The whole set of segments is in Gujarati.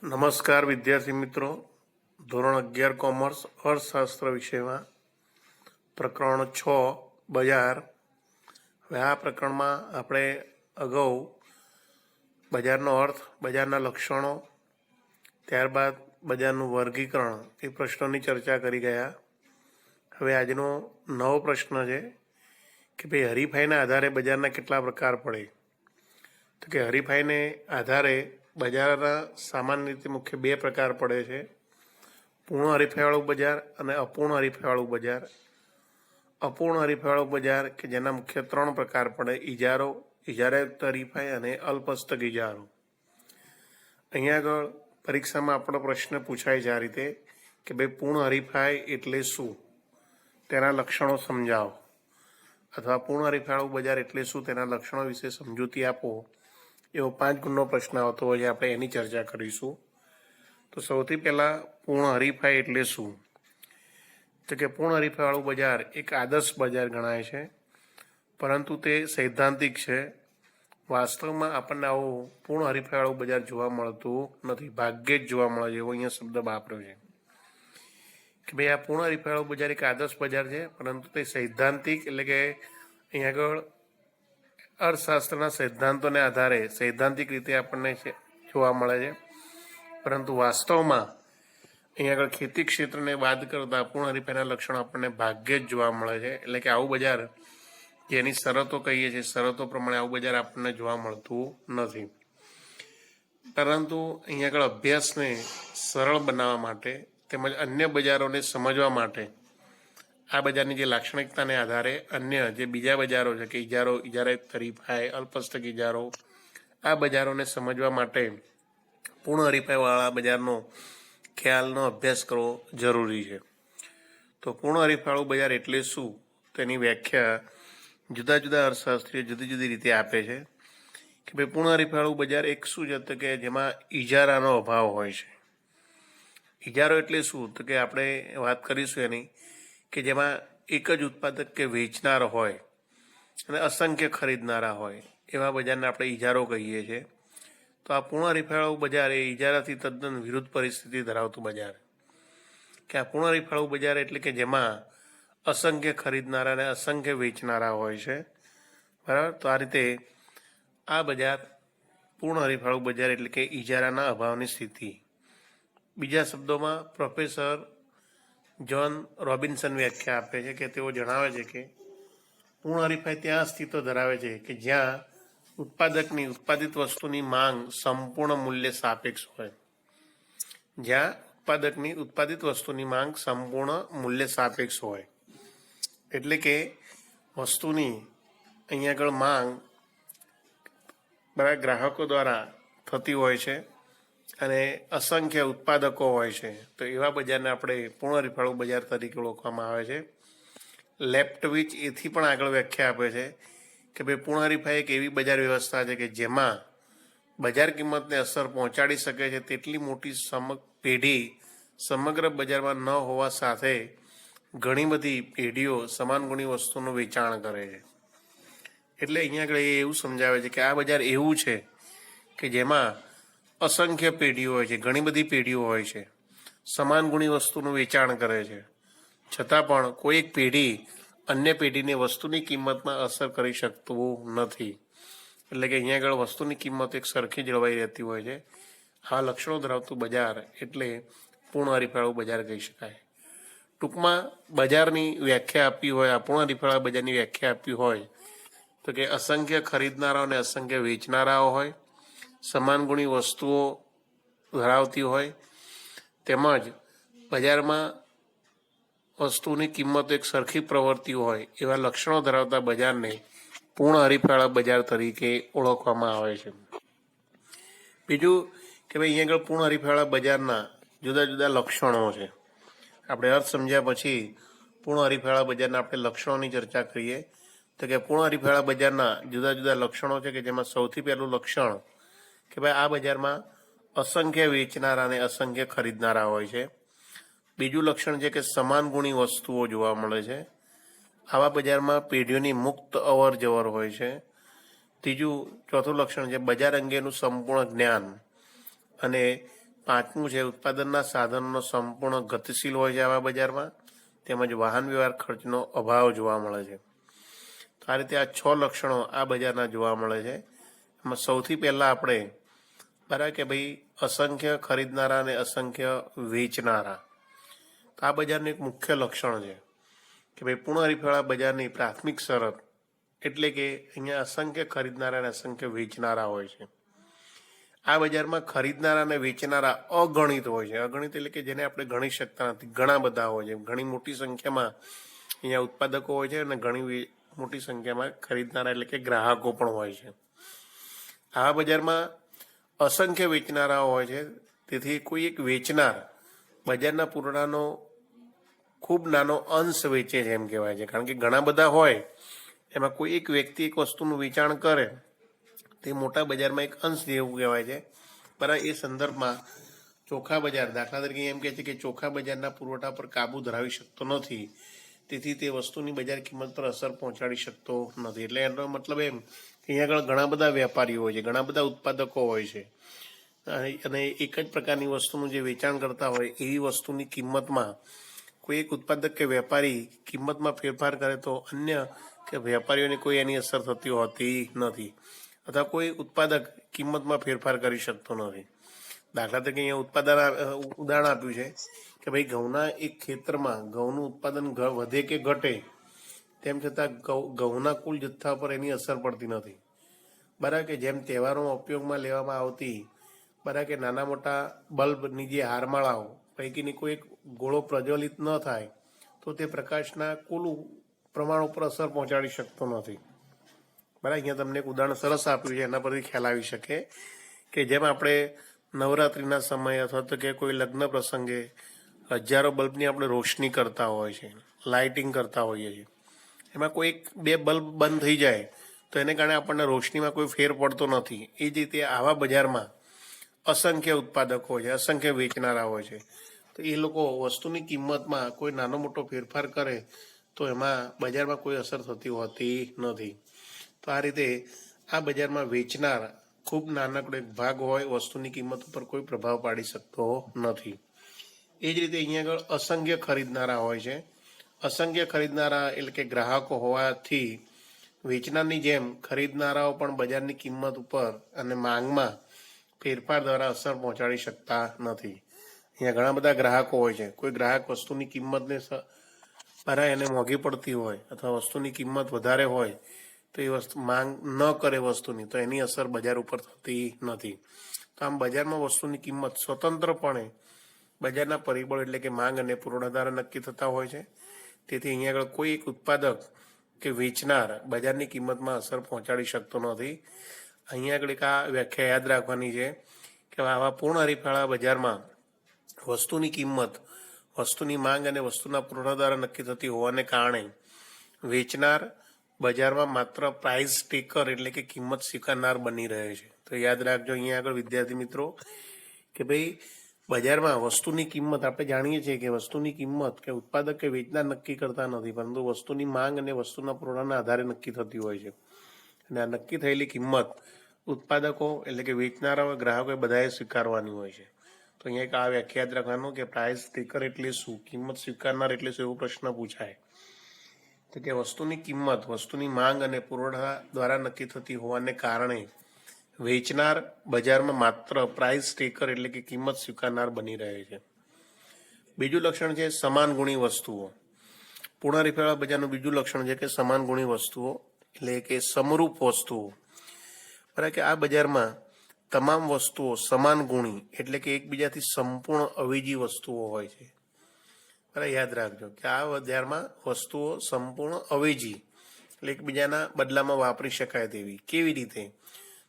નમસ્કાર વિદ્યાર્થી મિત્રો. ધોરણ 11 કોમર્સ અર્થશાસ્ત્ર વિષયમાં પ્રકરણ 6 બજાર. હવે આ પ્રકરણમાં આપણે અગાઉ બજારનો અર્થ, બજારના લક્ષણો, ત્યારબાદ બજારનું વર્ગીકરણ એ પ્રશ્નોની ચર્ચા કરી ગયા. હવે આજનો નવો પ્રશ્ન છે કે ભાઈ હરીફાઈના આધારે બજારના કેટલા પ્રકાર પડે. તો કે હરીફાઈને આધારે બજારના સામાન્ય રીતે મુખ્ય બે પ્રકાર પડે છે: પૂર્ણ હરીફાઈવાળું બજાર અને અપૂર્ણ હરીફાઈવાળું બજાર. અપૂર્ણ હરીફાઈવાળું બજાર કે જેના મુખ્ય ત્રણ પ્રકાર પડે: ઇજારો, ઇજારાયુક્ત હરીફાઈ અને અલ્પહસ્તક ઇજારો. અહીંયા આગળ પરીક્ષામાં આપણો પ્રશ્ન પૂછાય છે આ રીતે કે ભાઈ પૂર્ણ હરીફાઈ એટલે શું, તેના લક્ષણો સમજાવો, અથવા પૂર્ણ હરીફાઈવાળું બજાર એટલે શું, તેના લક્ષણો વિશે સમજૂતી આપો. એવો 5 ગુણનો પ્રશ્ન આવતો હોય છે. આપણે એની ચર્ચા કરીશું. તો સૌથી પહેલાં પૂર્ણ હરીફાઈ એટલે શું? તો કે પૂર્ણ હરીફાઈવાળું બજાર એક આદર્શ બજાર ગણાય છે, પરંતુ તે સૈદ્ધાંતિક છે. વાસ્તવમાં આપણને આવું પૂર્ણ હરીફાઈવાળું બજાર જોવા મળતું નથી, ભાગ્યે જ જોવા મળે છે. એવો અહીંયા શબ્દ વાપર્યો છે કે ભાઈ આ પૂર્ણ હરીફાઈવાળું બજાર એક આદર્શ બજાર છે, પરંતુ તે સૈદ્ધાંતિક, એટલે કે અહીંયા આગળ અર્થશાસ્ત્રના સિદ્ધાંતોને આધારે સૈદ્ધાંતિક રીતે આપણને જોવા મળે છે. પરંતુ વાસ્તવમાં અહીંયા આગળ ખેતી ક્ષેત્રને બાદ કરતા પૂર્ણ હરીફાઈના લક્ષણો આપણને ભાગ્યે જ જોવા મળે છે. એટલે કે આવું બજાર, જેની શરતો કહીએ છીએ, શરતો પ્રમાણે આવું બજાર આપણને જોવા મળતું નથી. પરંતુ અહીંયા આગળ અભ્યાસને સરળ બનાવવા માટે તેમજ અન્ય બજારોને સમજવા માટે આ બજારની જે લાક્ષણિકતાને આધારે અન્ય જે બીજા બજારો છે કે ઇજારો, ઇજારાયુક્ત હરીફાઈ, અલ્પહસ્તક ઇજારો, આ બજારોને સમજવા માટે પૂર્ણ હરીફાઈવાળા બજારનો ખ્યાલનો અભ્યાસ કરવો જરૂરી છે. તો પૂર્ણ હરીફાઈવાળું બજાર એટલે શું, તેની વ્યાખ્યા જુદા જુદા અર્થશાસ્ત્રીઓ જુદી જુદી રીતે આપે છે કે ભાઈ પૂર્ણ હરીફાઈવાળું બજાર એક શું છે, તો કે જેમાં ઇજારાનો અભાવ હોય છે. ઇજારો એટલે શું, તો કે આપણે વાત કરીશું એની કે જેમાં એક જ ઉત્પાદક કે વેચનાર હોય અને અસંખ્ય ખરીદનારા હોય, એવા બજારને આપણે ઇજારો કહીએ છીએ. તો આ પૂર્ણ હરીફાઈવાળું બજાર એ ઇજારાથી તદ્દન વિરુદ્ધ પરિસ્થિતિ ધરાવતું બજાર. કે આ પૂર્ણ હરીફાઈવાળું બજાર એટલે કે જેમાં અસંખ્ય ખરીદનારા અને અસંખ્ય વેચનારા હોય છે. બરાબર. તો આ રીતે આ બજાર પૂર્ણ હરીફાઈવાળું બજાર એટલે કે ઇજારાના અભાવની સ્થિતિ. બીજા શબ્દોમાં પ્રોફેસર જ્હોન રોબિન્સન વ્યાખ્યા આપે છે કે તેઓ જણાવે છે કે પૂર્ણ હરીફાઈ ત્યાં અસ્તિત્વ ધરાવે છે કે જ્યાં ઉત્પાદકની ઉત્પાદિત વસ્તુની માંગ સંપૂર્ણ મૂલ્ય સાપેક્ષ હોય. જ્યાં ઉત્પાદકની ઉત્પાદિત વસ્તુની માંગ સંપૂર્ણ મૂલ્ય સાપેક્ષ હોય, એટલે કે વસ્તુની અહીંયા આગળ માંગ બરાબર ગ્રાહકો દ્વારા થતી હોય છે અને અસંખ્ય ઉત્પાદકો હોય છે. તો એવા બજારને આપણે પૂર્ણ હરીફાઈવાળું બજાર તરીકે ઓળખવામાં આવે છે. લેપ્ટવિચ એથી પણ આગળ વ્યાખ્યા આપે છે કે ભાઈ પૂર્ણ હરીફાઈ એક એવી બજાર વ્યવસ્થા છે કે જેમાં બજાર કિંમતને અસર પહોંચાડી શકે છે તેટલી મોટી પેઢી સમગ્ર બજારમાં ન હોવા સાથે ઘણી બધી પેઢીઓ સમાન ગુણી વસ્તુનું વેચાણ કરે છે. એટલે અહીંયા આગળ એ એવું સમજાવે છે કે આ બજાર એવું છે કે જેમાં અસંખ્ય પેઢીઓ હોય છે, ઘણી બધી પેઢીઓ હોય છે, સમાન ગુણી વસ્તુનું વેચાણ કરે છે, છતાં પણ કોઈ એક પેઢી અન્ય પેઢીને વસ્તુની કિંમતમાં અસર કરી શકતું નથી. એટલે કે અહીંયા આગળ વસ્તુની કિંમત એક સરખી જળવાઈ રહેતી હોય છે. આ લક્ષણો ધરાવતું બજાર એટલે પૂર્ણ હરીફાઈવાળું બજાર કહી શકાય. ટૂંકમાં બજારની વ્યાખ્યા આપી હોય, આ પૂર્ણ હરીફાઈવાળા બજારની વ્યાખ્યા આપી હોય તો કે અસંખ્ય ખરીદનારાઓ અને અસંખ્ય વેચનારાઓ હોય, સમાન ગુણી વસ્તુઓ ધરાવતી હોય, તેમજ બજારમાં વસ્તુની કિંમત એક સરખી પ્રવૃત્તિ હોય, એવા લક્ષણો ધરાવતા બજારને પૂર્ણ હરીફાઈવાળા બજાર તરીકે ઓળખવામાં આવે છે. બીજું કે ભાઈ અહીંયા આગળ પૂર્ણ હરીફાઈવાળા બજારના જુદા જુદા લક્ષણો છે. આપણે અર્થ સમજ્યા પછી પૂર્ણ હરીફાઈવાળા બજારના આપણે લક્ષણોની ચર્ચા કરીએ. તો કે પૂર્ણ હરીફાઈવાળા બજારના જુદા જુદા લક્ષણો છે કે જેમાં સૌથી પહેલું લક્ષણ કે ભાઈ આ બજારમાં અસંખ્ય વેચનારા અને અસંખ્ય ખરીદનારા હોય છે. બીજું લક્ષણ છે કે સમાન ગુણી વસ્તુઓ જોવા મળે છે. આવા બજારમાં પેઢીઓની મુક્ત અવર જવર હોય છે. ત્રીજું ચોથું લક્ષણ છે બજાર અંગેનું સંપૂર્ણ જ્ઞાન અને પાંચમું છે ઉત્પાદનના સાધનોનો સંપૂર્ણ ગતિશીલ હોય છે આવા બજારમાં, તેમજ વાહન વ્યવહાર ખર્ચનો અભાવ જોવા મળે છે. તો આ રીતે આ 6 લક્ષણો આ બજારના જોવા મળે છે. એમાં સૌથી પહેલાં આપણે બરાબર કે ભાઈ અસંખ્ય ખરીદનારા અને અસંખ્ય વેચનારા. તો આ બજારનું એક મુખ્ય લક્ષણ છે કે ભાઈ પૂર્ણ હરીફાળા બજારની પ્રાથમિક શરત એટલે કે અહીંયા અસંખ્ય ખરીદનારા અને અસંખ્ય વેચનારા હોય છે. આ બજારમાં ખરીદનારા અને વેચનારા અગણિત હોય છે. અગણિત એટલે કે જેને આપણે ગણી શકતા નથી, ઘણા બધા હોય છે. ઘણી મોટી સંખ્યામાં અહીંયા ઉત્પાદકો હોય છે અને ઘણી મોટી સંખ્યામાં ખરીદનારા એટલે કે ગ્રાહકો પણ હોય છે. આ બજારમાં અસંખ્ય વેચનારાઓ હોય છે. તેથી કોઈ એક વેચનાર બજારના પુરવઠાનો ખૂબ નાનો અંશ વેચે છે એમ કહેવાય છે. કારણ કે ઘણા બધા હોય એમાં કોઈ એક વ્યક્તિ એક વસ્તુનું વેચાણ કરે તે મોટા બજારમાં એક અંશ જેવું કહેવાય છે. પણ એ સંદર્ભમાં ચોખા બજાર દાખલા તરીકે એમ કહે છે કે ચોખા બજારના પુરવઠા પર કાબુ ધરાવી શકતો નથી, તેથી તે વસ્તુની બજાર કિંમત પર અસર પહોંચાડી શકતો નથી. એટલે એનો મતલબ એમ કે અહીંયા આગળ ઘણા બધા વેપારીઓ હોય છે, ઘણા બધા ઉત્પાદકો હોય છે અને એક જ પ્રકારની વસ્તુનું જે વેચાણ કરતા હોય એવી વસ્તુની કિંમતમાં કોઈ એક ઉત્પાદક કે વેપારી કિંમતમાં ફેરફાર કરે તો અન્ય કે વેપારીઓને કોઈ એની અસર થતી હોતી નથી, અથવા કોઈ ઉત્પાદક કિંમતમાં ફેરફાર કરી શકતો નથી. દાખલા તરીકે અહીંયા ઉદાહરણ આપ્યું છે કે ભાઈ ઘઉંના એક ખેતરમાં ઘઉંનું ઉત્પાદન વધે કે ઘટે તેમ છતાં ઘઉંના કુલ જથ્થા પર એની અસર પડતી નથી. બરાબર કે જેમ તહેવારોમાં ઉપયોગમાં લેવામાં આવતી બરાબર કે નાના મોટા બલ્બની જે હારમાળાઓ પૈકીની કોઈ એક ગોળો પ્રજ્વલિત ન થાય તો તે પ્રકાશના કુલ પ્રમાણ ઉપર અસર પહોંચાડી શકતો નથી. બરાબર, અહીંયા તમને એક ઉદાહરણ સરસ આપ્યું છે, એના પરથી ખ્યાલ આવી શકે કે જેમ આપણે નવરાત્રિના સમયે અથવા તો કે કોઈ લગ્ન પ્રસંગે હજારો બલ્બની આપણે રોશની કરતા હોય છે, લાઇટિંગ કરતા હોઈએ છીએ. એમાં કોઈ એક બે બલ્બ બંધ થઈ જાય તો એને કારણે આપણને રોશનીમાં કોઈ ફેર પડતો નથી. એ જ રીતે આવા બજારમાં અસંખ્ય ઉત્પાદકો હોય છે, અસંખ્ય વેચનારા હોય છે. તો એ લોકો વસ્તુની કિંમતમાં કોઈ નાનો મોટો ફેરફાર કરે તો એમાં બજારમાં કોઈ અસર થતી હોતી નથી. તો આ રીતે આ બજારમાં વેચનાર ખૂબ નાનકડો એક ભાગ હોય, વસ્તુની કિંમત ઉપર કોઈ પ્રભાવ પાડી શકતો નથી. એ જ રીતે અહીંયા આગળ અસંખ્ય ખરીદનારા હોય છે. અસંખ્ય ખરીદનારા એટલે કે ગ્રાહકો હોવાથી વેચનારની જેમ ખરીદનારાઓ પણ બજારની કિંમત ઉપર અને માંગમાં ફેરફાર દ્વારા અસર પહોંચાડી શકતા નથી. અહીંયા ઘણા બધા ગ્રાહકો હોય છે. કોઈ ગ્રાહક વસ્તુની કિંમતને એને મોંઘી પડતી હોય અથવા વસ્તુની કિંમત વધારે હોય તો એ વસ્તુ માંગ ન કરે વસ્તુની તો એની અસર બજાર ઉપર થતી નથી. તો આમ બજારમાં વસ્તુની કિંમત સ્વતંત્રપણે બજારના પરિબળ એટલે કે માંગ અને પુરવઠા દ્વારા નક્કી થતા હોય છે. તેથી અહીંયા આગળ કોઈ એક ઉત્પાદક કે વેચનાર બજારની કિંમતમાં અસર પહોંચાડી શકતો નથી. અહીંયા આગળ એક આ વ્યાખ્યા યાદ રાખવાની છે કે આવા પૂર્ણ હરીફાળા બજારમાં વસ્તુની કિંમત વસ્તુની માંગ અને વસ્તુના પુરવઠા દ્વારા નક્કી થતી હોવાને કારણે વેચનાર બજારમાં માત્ર પ્રાઇસ ટેકર એટલે કે કિંમત સ્વીકારનાર બની રહે છે. તો યાદ રાખજો અહીંયા આગળ વિદ્યાર્થી મિત્રો કે ભાઈ બજારમાં વસ્તુની કિંમત આપણે જાણીએ છીએ કે વસ્તુની કિંમત કે ઉત્પાદક કે વેચનાર નક્કી કરતા નથી, પરંતુ વસ્તુની માંગ અને વસ્તુના પુરવઠાના આધારે નક્કી થતી હોય છે. અને આ નક્કી થયેલી કિંમત ઉત્પાદકો એટલે કે વેચનારા ગ્રાહકોએ બધાએ સ્વીકારવાની હોય છે. તો અહીંયા એક આ વ્યાખ્યા યાદ રાખવાનું કે પ્રાઇસ ટેકર એટલે શું, કિંમત સ્વીકારનાર એટલે શું, એવો પ્રશ્ન પૂછાય તો કે વસ્તુની કિંમત વસ્તુની માંગ અને પુરવઠા દ્વારા નક્કી થતી હોવાને કારણે વેચનાર બજારમાં માત્ર પ્રાઇસ ટેકર એટલે કે કિંમત સ્વીકારનાર બની રહે છે. બીજું લક્ષણ છે સમાન ગુણી વસ્તુઓ. પૂર્ણ હરીફાળા બજારનું બીજું લક્ષણ છે કે સમાન ગુણી વસ્તુઓ એટલે કે સમરૂપ વસ્તુઓ. બરાબર કે આ બજારમાં તમામ વસ્તુઓ સમાન ગુણી એટલે કે એકબીજાથી સંપૂર્ણ અવેજી વસ્તુઓ હોય છે. બરાબર, યાદ રાખજો કે આ બજારમાં વસ્તુઓ સંપૂર્ણ અવેજી એટલે એકબીજાના બદલામાં વાપરી શકાય તેવી. કેવી રીતે?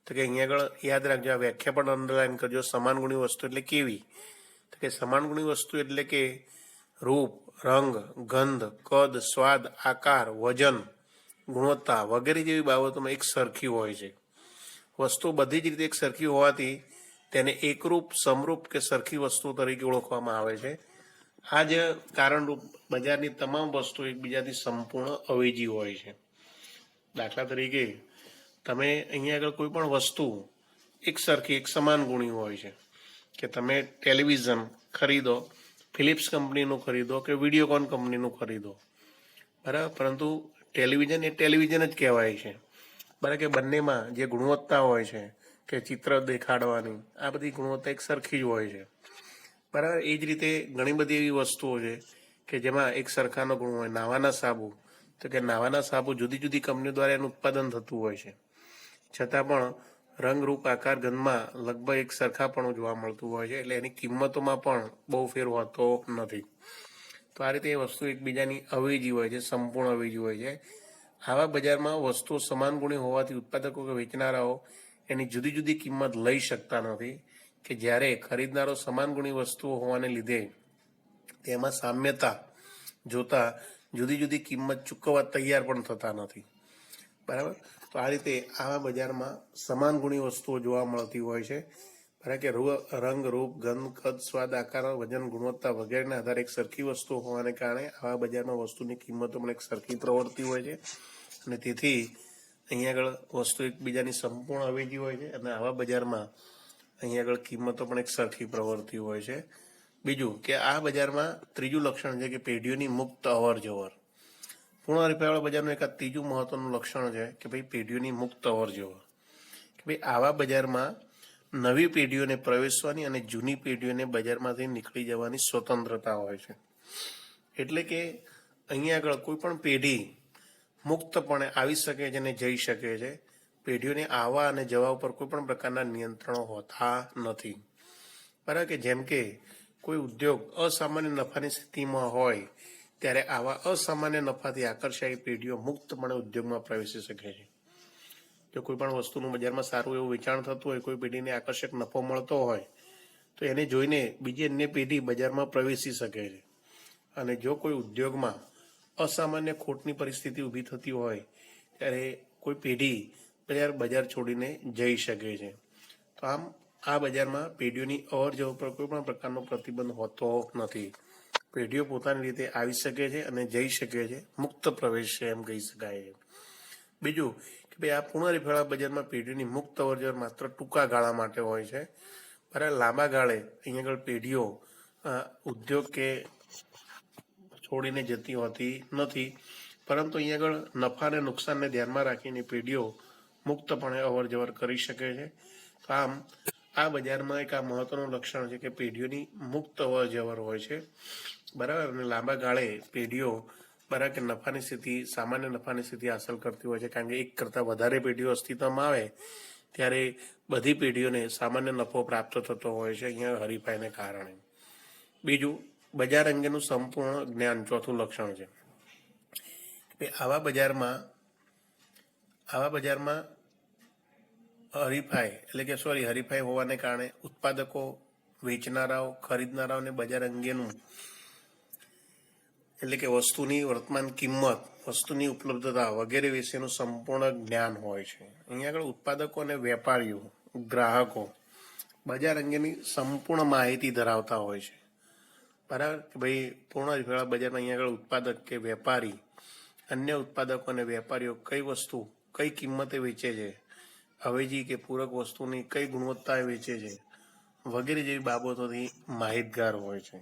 તો કે અહીંયા આગળ યાદ રાખજો, આ વ્યાખ્યા પણ અંડરલાઈન કરજો. સમાન ગુણી વસ્તુ એટલે કેવી? તો કે સમાન ગુણી વસ્તુ એટલે કે રૂપ, રંગ, ગંધ, કદ, સ્વાદ, આકાર, વજન, ગુણવત્તા વગેરે જેવી બાબતોમાં એક સરખી હોય છે. વસ્તુ બધી જ રીતે એક સરખી હોવાથી તેને એકરૂપ, સમરૂપ કે સરખી વસ્તુ તરીકે ઓળખવામાં આવે છે. આ જ કારણરૂપ બજારની તમામ વસ્તુ એકબીજાથી સંપૂર્ણ અવેજી હોય છે. દાખલા તરીકે તમે અહીંયા આગળ કોઈ પણ વસ્તુ એક સરખી એક સમાન ગુણી હોય છે કે તમે ટેલિવિઝન ખરીદો, ફિલિપ્સ કંપનીનું ખરીદો કે વિડીયોકોન કંપનીનું ખરીદો, બરાબર, પરંતુ ટેલિવિઝન એ ટેલિવિઝન જ કહેવાય છે, બરાબર, કે બંનેમાં જે ગુણવત્તા હોય છે કે ચિત્ર દેખાડવાની, આ બધી ગુણવત્તા એક સરખી જ હોય છે, બરાબર. એ જ રીતે ઘણી બધી એવી વસ્તુઓ છે કે જેમાં એક સરખાનો ગુણ હોય. નાવાના સાબુ, તો કે નાવાના સાબુ જુદી જુદી કંપનીઓ દ્વારા એનું ઉત્પાદન થતું હોય છે, છતાં પણ રંગરૂપ આકાર ગંધમાં લગભગ એક સરખાપણું જોવા મળતું હોય છે, એટલે એની કિંમતોમાં પણ બહુ ફેર હોતો નથી. તો આ રીતે એ વસ્તુ એકબીજાની અવેજી હોય છે, સંપૂર્ણ અવેજી હોય છે. આવા બજારમાં વસ્તુઓ સમાન ગુણી હોવાથી ઉત્પાદકો કે વેચનારાઓ એની જુદી જુદી કિંમત લઈ શકતા નથી, કે જ્યારે ખરીદનારો સમાન ગુણી વસ્તુઓ હોવાને લીધે તેમાં સામ્યતા જોતા જુદી જુદી કિંમત ચૂકવવા તૈયાર પણ થતા નથી, બરાબર. તો આ રીતે આવા બજારમાં સમાન ગુણી વસ્તુઓ જોવા મળતી હોય છે, બરાબર, કે રંગ, રૂપ, ગંધ, કદ, સ્વાદ, આકાર, વજન, ગુણવત્તા વગેરેના આધારે એક સરખી વસ્તુ હોવાને કારણે આવા બજારમાં વસ્તુની કિંમતો પણ એક સરખી પ્રવૃત્તિ હોય છે, અને તેથી અહીંયા આગળ વસ્તુ એકબીજાની સંપૂર્ણ અવેજી હોય છે, અને આવા બજારમાં અહીંયા આગળ કિંમતો પણ એક સરખી પ્રવૃત્તિ હોય છે. બીજું કે આ બજારમાં ત્રીજું લક્ષણ છે કે પેઢીઓની મુક્ત અવર જવર. પૂર્ણ હરીફાઈવાળા બજારનું એક આ ત્રીજું મહત્વનું લક્ષણ છે કે ભાઈ પેઢીઓની મુક્ત અવર જવર, કે ભાઈ આવા બજારમાં નવી પેઢીઓને પ્રવેશવાની અને જૂની પેઢીઓને બજારમાંથી નીકળી જવાની સ્વતંત્રતા હોય છે. એટલે કે અહીંયા આગળ કોઈ પણ પેઢી મુક્તપણે આવી શકે છે અને જઈ શકે છે. પેઢીઓને આવવા અને જવા ઉપર કોઈ પણ પ્રકારના નિયંત્રણો હોતા નથી, બરાબર, કે જેમ કે કોઈ ઉદ્યોગ અસામાન્ય નફાની સ્થિતિમાં હોય ત્યારે આવા અસામાન્ય નફાથી આકર્ષાયેલી પેઢીઓ મુક્તપણે ઉદ્યોગમાં પ્રવેશી શકે છે. જો કોઈ પણ વસ્તુનું બજારમાં સારું એવું વેચાણ થતું હોય, કોઈ પેઢીને આકર્ષક નફો મળતો હોય, તો એને જોઈને બીજી અન્ય પેઢી બજારમાં પ્રવેશી શકે છે. અને જો કોઈ ઉદ્યોગમાં અસામાન્ય ખોટની પરિસ્થિતિ ઊભી થતી હોય ત્યારે કોઈ પેઢી બજાર છોડીને જઈ શકે છે. તો આમ આ બજારમાં પેઢીઓની અવર જવર પર કોઈ પણ પ્રકારનો પ્રતિબંધ હોતો નથી. પેઢીઓ પોતાની રીતે આવી શકે છે અને જઈ શકે છે, મુક્ત પ્રવેશ છે એમ કહી શકાય છે. બીજું કે ભાઈ આ પૂર્ણ હરીફાઈવાળા બજારમાં પેઢીઓની મુક્ત અવર જવર માત્ર ટૂંકા ગાળા માટે હોય છે, બરાબર. લાંબા ગાળે અહીંયા આગળ પેઢીઓ ઉદ્યોગ કે છોડીને જતી હોતી નથી, પરંતુ અહીંયા આગળ નફા અને નુકસાનને ધ્યાનમાં રાખીને પેઢીઓ મુક્તપણે અવર જવર કરી શકે છે. તો આમ આ બજારમાં એક આ મહત્વનું લક્ષણ છે કે પેઢીઓની મુક્ત અવર જવર હોય છે, બરાબર. અને લાંબા ગાળે પેઢીઓ બરાબર કે નફાની સ્થિતિ, સામાન્ય નફાની સ્થિતિ હાંસલ કરતી હોય છે, કારણ કે એક કરતાં વધારે પેઢીઓ અસ્તિત્વમાં આવે ત્યારે બધી પેઢીઓને સામાન્ય નફો પ્રાપ્ત થતો હોય છે અહીંયા હરીફાઈને કારણે. બીજું બજાર અંગેનું સંપૂર્ણ જ્ઞાન, ચોથું લક્ષણ છે કે આવા બજારમાં હરીફાઈ હોવાને કારણે ઉત્પાદકો, વેચનારાઓ, ખરીદનારાઓને બજાર અંગેનું એટલે કે વસ્તુની વર્તમાન કિંમત, વસ્તુની ઉપલબ્ધતા વગેરે વિશેનું સંપૂર્ણ જ્ઞાન હોય છે. અહીંયા આગળ ઉત્પાદકો અને વેપારીઓ, ગ્રાહકો બજાર અંગેની સંપૂર્ણ માહિતી ધરાવતા હોય છે, બરાબર. કે ભાઈ પૂર્ણ હરીફાઈવાળા બજારમાં અહીંયા આગળ ઉત્પાદક કે વેપારી અન્ય ઉત્પાદકો અને વેપારીઓ કઈ વસ્તુ કઈ કિંમતે વેચે છે, અવેજી કે પૂરક વસ્તુની કઈ ગુણવત્તાએ વેચે છે વગેરે જેવી બાબતોથી માહિતગાર હોય છે,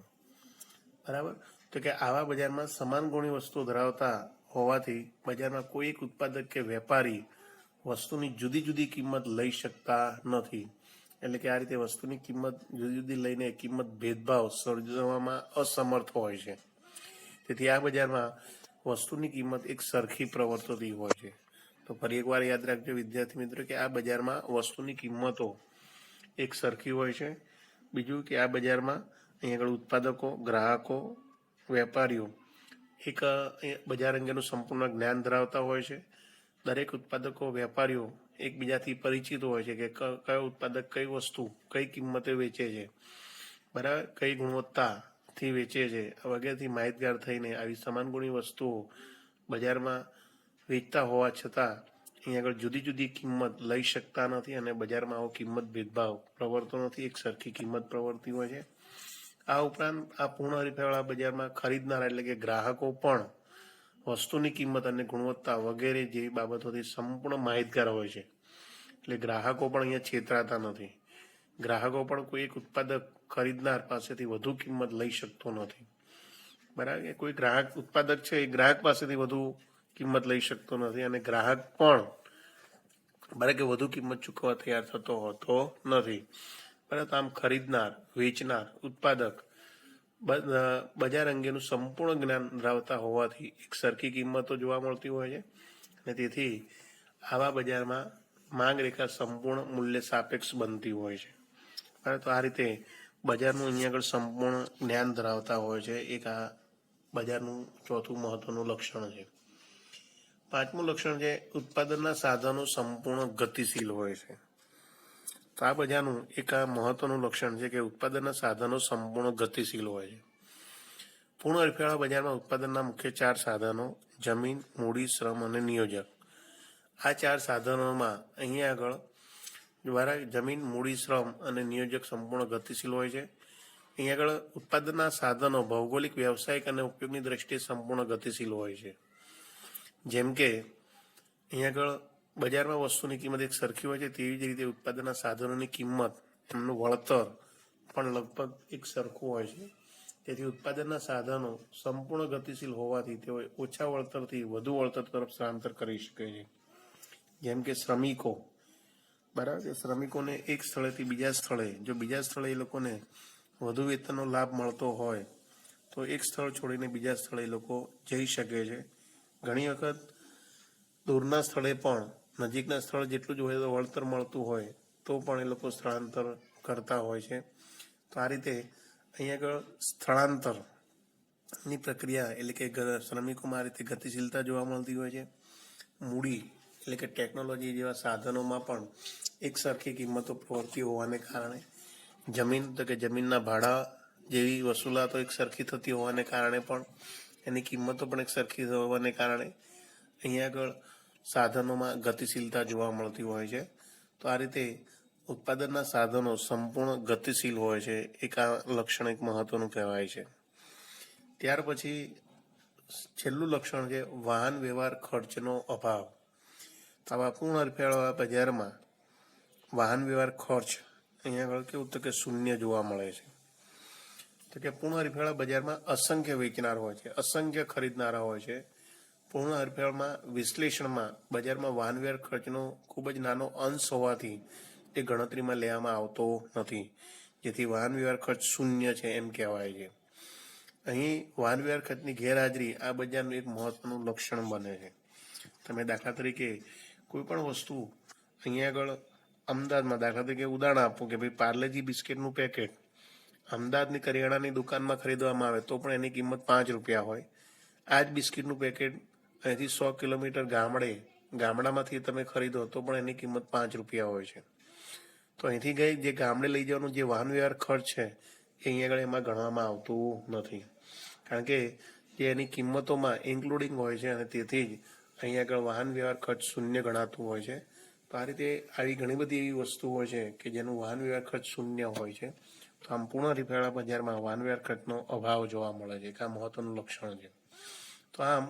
બરાબર. તો કે આવા બજારમાં સમાન ગુણી વસ્તુઓ ધરાવતા હોવાથી બજારમાં કોઈ એક ઉત્પાદક કે વેપારી વસ્તુની જુદી જુદી કિંમત લઈ શકતા નથી. એટલે કે આ રીતે વસ્તુની કિંમત જુદી જુદી લઈને કિંમત ભેદભાવ સર્જવામાં અસમર્થ હોય છે. તેથી આ બજારમાં વસ્તુની કિંમત એક સરખી પ્રવર્તતી હોય છે. તો ફરી એકવાર યાદ રાખજો વિદ્યાર્થી મિત્રો કે આ બજારમાં વસ્તુની કિંમતો એક સરખી હોય છે. બીજું કે આ બજારમાં અહીં આગળ ઉત્પાદકો, ગ્રાહકો, વેપારીઓ એક બજાર અંગેનું સંપૂર્ણ જ્ઞાન ધરાવતા હોય છે. દરેક ઉત્પાદકો, વેપારીઓ એકબીજાથી પરિચિત હોય છે કે કયો ઉત્પાદક કઈ વસ્તુ કઈ કિંમતે વેચે છે, બરાબર, કઈ ગુણવત્તાથી વેચે છે વગેરેથી માહિતગાર થઈને આવી સમાન ગુણી વસ્તુઓ બજારમાં વેચતા હોવા છતાં અહીં આગળ જુદી જુદી કિંમત લઈ શકતા નથી અને બજારમાં આવો કિંમત ભેદભાવ પ્રવર્તતો નથી, એક સરખી કિંમત પ્રવર્તી હોય છે. આ ઉપરાંત આ પૂર્ણ હરીફાઈવાળા બજારમાં ખરીદનારા એટલે કે ગ્રાહકો પણ વસ્તુની કિંમત અને ગુણવત્તા વગેરે જેવી બાબતોથી સંપૂર્ણ માહિતગાર હોય છે. એટલે ગ્રાહકો પણ અહીંયા છેતરાતા નથી. ગ્રાહકો પણ કોઈ એક ઉત્પાદક ખરીદનાર પાસેથી વધુ કિંમત લઈ શકતો નથી. બરાબર, કોઈ ગ્રાહક ઉત્પાદક છે એ ગ્રાહક પાસેથી વધુ કિંમત લઈ શકતો નથી, અને ગ્રાહક પણ બરાબર કે વધુ કિંમત ચૂકવવા તૈયાર થતો હોતો નથી. બરાબર, આમ ખરીદનાર, વેચનાર, ઉત્પાદક બજાર અંગેનું સંપૂર્ણ જ્ઞાન ધરાવતા હોવાથી એક સરખી કિંમતો જોવા મળતી હોય છે, અને તેથી આવા બજારમાં માંગ રેખા સંપૂર્ણ મૂલ્ય સાપેક્ષ બનતી હોય છે. બરાબર, તો આ રીતે બજારનું અહીંયા આગળ સંપૂર્ણ જ્ઞાન ધરાવતા હોય છે. એક આ બજારનું ચોથું મહત્વનું લક્ષણ છે. પાંચમું લક્ષણ છે ઉત્પાદનના સાધનો સંપૂર્ણ ગતિશીલ હોય છે. તો આ બજારનું એક આ મહત્વનું લક્ષણ છે કે ઉત્પાદનના સાધનો સંપૂર્ણ ગતિશીલ હોય છે. પૂર્ણ હરીફાળા બજારમાં ઉત્પાદનના મુખ્ય 4 સાધનો જમીન, મૂડી, શ્રમ અને નિયોજક. આ 4 સાધનોમાં અહીંયા આગળ દ્વારા જમીન, મૂડી, શ્રમ અને નિયોજક સંપૂર્ણ ગતિશીલ હોય છે. અહીંયા આગળ ઉત્પાદનના સાધનો ભૌગોલિક, વ્યવસાયિક અને ઉપયોગની દ્રષ્ટિએ સંપૂર્ણ ગતિશીલ હોય છે. જેમ કે અહીંયા આગળ બજારમાં વસ્તુની કિંમત એક સરખી હોય છે, તેવી જ રીતે ઉત્પાદનના સાધનોની કિંમત, એમનું વળતર પણ લગભગ એક સરખું હોય છે. તેથી ઉત્પાદનના સાધનો સંપૂર્ણ ગતિશીલ હોવાથી તેઓ ઓછા વળતરથી વધુ વળતર તરફ સ્થળાંતર કરી શકે છે. જેમ કે શ્રમિકો, બરાબર, શ્રમિકોને એક સ્થળેથી બીજા સ્થળે, જો બીજા સ્થળે એ લોકોને વધુ વેતનનો લાભ મળતો હોય તો એક સ્થળ છોડીને બીજા સ્થળે એ લોકો જઈ શકે છે. ઘણી વખત દૂરના સ્થળે પણ નજીકના સ્થળ જેટલું જ હોય તો વળતર મળતું હોય તો પણ એ લોકો સ્થળાંતર કરતા હોય છે. તો આ રીતે અહીંયા આગળ સ્થળાંતરની પ્રક્રિયા એટલે કે શ્રમિકોમાં આ રીતે ગતિશીલતા જોવા મળતી હોય છે. મૂડી એટલે કે ટેકનોલોજી જેવા સાધનોમાં પણ એક સરખી કિંમતો પ્રવર્તી હોવાને કારણે, જમીન તો કે જમીનના ભાડા જેવી વસૂલાતો એક સરખી થતી હોવાને કારણે પણ એની કિંમતો પણ એક સરખી હોવાને કારણે અહીંયા આગળ સાધનોમાં ગતિશીલતા જોવા મળતી હોય છે. તો આ રીતે ઉત્પાદનના સાધનો સંપૂર્ણ ગતિશીલ હોય છે. એક આ લક્ષણ એક મહત્વનું કહેવાય છે. ત્યાર પછી છેલ્લું લક્ષણ છે વાહન વ્યવહાર ખર્ચનો અભાવ. તો આવા પૂર્ણ હરીફાળા બજારમાં વાહન વ્યવહાર ખર્ચ અહીંયા આગળ કેવું તો કે શૂન્ય જોવા મળે છે. તો કે પૂર્ણ હરીફાળા બજારમાં અસંખ્ય વેચનાર હોય છે, અસંખ્ય ખરીદનારા હોય છે. પૂર્ણ હરીફાળામાં વિશ્લેષણમાં બજારમાં વાહન વ્યવહાર ખર્ચનો ખૂબ જ નાનો અંશ હોવાથી તે ગણતરીમાં લેવામાં આવતો નથી, જેથી વાહન વ્યવહાર ખર્ચ શૂન્ય છે એમ કહેવાય છે. અહીં વાહન વ્યવહાર ખર્ચની ગેરહાજરી આ બજારનું એક મહત્વનું લક્ષણ બને છે. તમે દાખલા તરીકે કોઈ પણ વસ્તુ અહીંયા આગળ અમદાવાદમાં દાખલા તરીકે ઉદાહરણ આપો કે ભાઈ પાર્લેજી બિસ્કિટનું પેકેટ અમદાવાદની કરિયાણાની દુકાનમાં ખરીદવામાં આવે તો પણ એની કિંમત 5 રૂપિયા હોય. આ જ બિસ્કિટનું પેકેટ અહીંથી 100 કિલોમીટર ગામડામાંથી તમે ખરીદો તો પણ એની કિંમત 5 રૂપિયા હોય છે. તો અહીંથી ગઈ જે ગામડે લઈ જવાનું જે વાહન વ્યવહાર ખર્ચ છે એ અહીંયા આગળ એમાં ગણવામાં આવતું નથી, કારણ કે જે એની કિંમતોમાં ઇન્ક્લુડિંગ હોય છે, અને તેથી જ અહીંયા આગળ વાહન વ્યવહાર ખર્ચ શૂન્ય ગણાતું હોય છે. તો આ રીતે આવી ઘણી બધી એવી વસ્તુ હોય છે કે જેનું વાહન વ્યવહાર ખર્ચ શૂન્ય હોય છે. તો આમ પૂર્ણ હરીફાળા બજારમાં વાહન વ્યવહાર ખર્ચનો અભાવ જોવા મળે છે, એક આ મહત્વનું લક્ષણ છે. તો આમ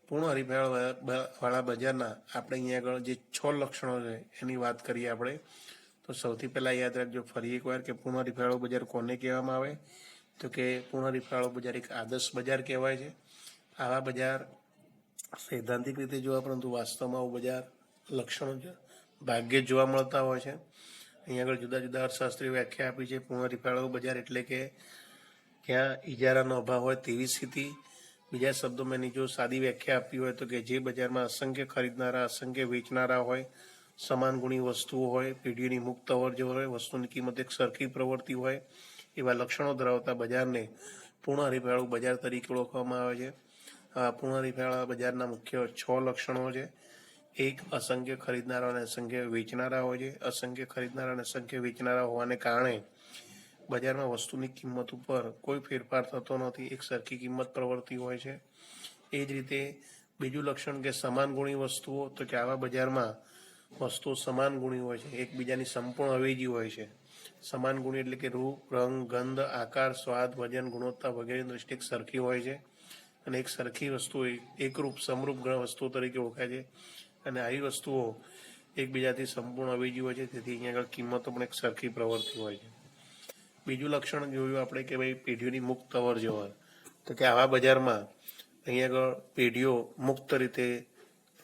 પૂર્ણ હરીફાળા બજારના આપણે અહીંયા આગળ જે 6 લક્ષણો છે એની વાત કરીએ આપણે. તો સૌથી પહેલાં યાદ રાખજો ફરી એકવાર કે પૂર્ણ હરીફાળો બજાર કોને કહેવામાં આવે, તો કે પૂર્ણ હરીફાળો બજાર એક આદર્શ બજાર કહેવાય છે. આવા બજાર સૈદ્ધાંતિક રીતે જોવા, પરંતુ વાસ્તવમાં આવું બજાર લક્ષણો ભાગ્યે જ જોવા મળતા હોય છે. અહીંયા આગળ જુદા જુદા અર્થશાસ્ત્રીય વ્યાખ્યા આપી છે. પૂર્ણ હરીફાળો બજાર એટલે કે ક્યાં ઇજારાનો અભાવ હોય તેવી સ્થિતિ. બીજા શબ્દોમાં એની જો સાદી વ્યાખ્યા આપી હોય તો કે જે બજારમાં અસંખ્ય ખરીદનારા, અસંખ્ય વેચનારા હોય, સમાન ગુણી વસ્તુઓ હોય, પેઢીની મુક્ત અવરજવર હોય, વસ્તુની કિંમત એક સરખી પ્રવૃત્તિ હોય, એવા લક્ષણો ધરાવતા બજારને પૂર્ણ હરીફાળું બજાર તરીકે ઓળખવામાં આવે છે. આ પૂર્ણ હરીફાળા બજારના મુખ્ય 6 લક્ષણો છે. એક, અસંખ્ય ખરીદનારા અને અસંખ્ય વેચનારા હોય છે. અસંખ્ય ખરીદનારા અને અસંખ્ય વેચનારા હોવાને કારણે બજારમાં વસ્તુની કિંમત ઉપર કોઈ ફેરફાર થતો નથી, એક સરખી કિંમત પ્રવૃત્તિ હોય છે. એ જ રીતે બીજું લક્ષણ કે સમાન ગુણી વસ્તુઓ, તો કે આવા બજારમાં વસ્તુઓ સમાન ગુણી હોય છે, એકબીજાની સંપૂર્ણ અવેજી હોય છે. સમાન ગુણી એટલે કે રૂપ, રંગ, ગંધ, આકાર, સ્વાદ, વજન, ગુણવત્તા વગેરેની દ્રષ્ટિએ એક સરખી હોય છે, અને એક સરખી વસ્તુ એકરૂપ સમરૂપ વસ્તુઓ તરીકે ઓળખાય છે. અને આવી વસ્તુઓ એકબીજાથી સંપૂર્ણ અવેજી હોય છે, તેથી અહીંયા આગળ કિંમતો પણ એક સરખી પ્રવૃત્તિ હોય છે. બીજું લક્ષણ જોયું આપણે કે ભાઈ પેઢીઓની મુક્ત અવર જવર, તો કે આવા બજારમાં અહીંયા આગળ પેઢીઓ મુક્ત રીતે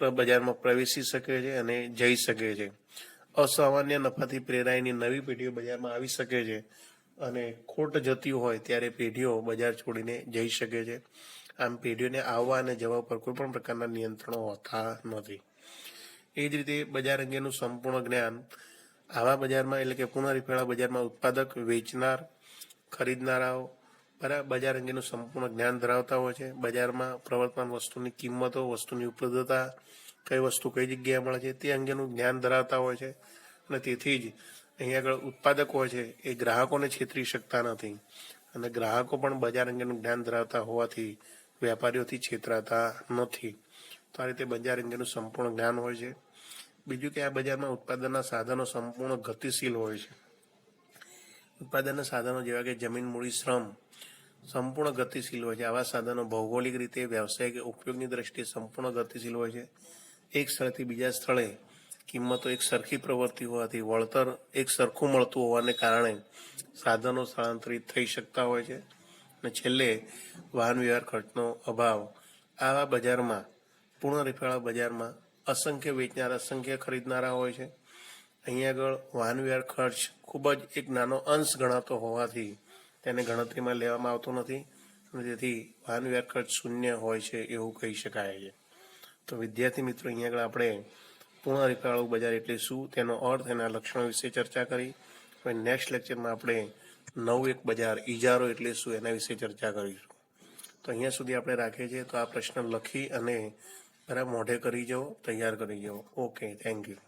બજારમાં પ્રવેશી શકે છે અને જઈ શકે છે. અસામાન્ય નફાથી પ્રેરાઈને નવી પેઢીઓ બજારમાં આવી શકે છે અને ખોટ જતી હોય ત્યારે પેઢીઓ બજાર છોડીને જઈ શકે છે. આમ પેઢીઓને આવવા અને જવા પર કોઈ પણ પ્રકારના નિયંત્રણો હોતા નથી. એ જ રીતે બજાર અંગેનું સંપૂર્ણ જ્ઞાન આવા બજારમાં એટલે કે પુનઃરીફેળા બજારમાં ઉત્પાદક, વેચનાર, ખરીદનારાઓ બજાર અંગેનું સંપૂર્ણ જ્ઞાન ધરાવતા હોય છે. બજારમાં પ્રવર્તમાન વસ્તુની કિંમતો, વસ્તુની ઉપલબ્ધતા, કઈ વસ્તુ કઈ જગ્યાએ મળે છે તે અંગેનું જ્ઞાન ધરાવતા હોય છે અને તેથી જ અહીંયા આગળ ઉત્પાદક હોય છે એ ગ્રાહકોને છેતરી શકતા નથી અને ગ્રાહકો પણ બજાર અંગેનું જ્ઞાન ધરાવતા હોવાથી વેપારીઓથી છેતરાતા નથી. તો આ રીતે બજાર અંગેનું સંપૂર્ણ જ્ઞાન હોય છે. બીજું કે આ બજારમાં ઉત્પાદનના સાધનો સંપૂર્ણ ગતિશીલ હોય છે. ઉત્પાદનના સાધનો જેવા કે જમીન, મૂડી, શ્રમ સંપૂર્ણ ગતિશીલ હોય છે. આવા સાધનો ભૌગોલિક રીતે વ્યવસાયિક ઉપયોગની દ્રષ્ટિએ સંપૂર્ણ ગતિશીલ હોય છે. એક સ્થળેથી બીજા સ્થળે કિંમતો એક સરખી પ્રવૃત્તિ હોવાથી વળતર એક સરખું મળતું હોવાને કારણે સાધનો સ્થળાંતરિત થઈ શકતા હોય છે. અને છેલ્લે વાહન વ્યવહાર ખર્ચનો અભાવ. આવા બજારમાં પુનઃરીફેળા બજારમાં અસંખ્ય વેચનાર, અસંખ્ય ખરીદનારા હોય છે. અહીંયા આગળ વાહન વ્યવહાર ખર્ચ ખૂબ જ એક નાનો અંશ ગણાતો હોવાથી તેને ગણતરીમાં લેવામાં આવતો નથી અને તેથી વાહન વ્યવહાર ખર્ચ શૂન્ય હોય છે એવું કહી શકાય છે. તો વિદ્યાર્થી મિત્રો, અહીંયા આગળ આપણે પુનઃરીફેળાળું બજાર એટલે શું, તેનો અર્થ, એના લક્ષણો વિશે ચર્ચા કરી. હવે નેક્સ્ટ લેક્ચરમાં આપણે નવું એક બજાર, ઇજારો એટલે શું એના વિશે ચર્ચા કરીશું. તો અહીંયા સુધી આપણે રાખીએ છીએ. તો આ પ્રશ્ન લખી અને બરાબર મોઢે કરી જાઓ, તૈયાર કરી જાઓ. Okay, thank you.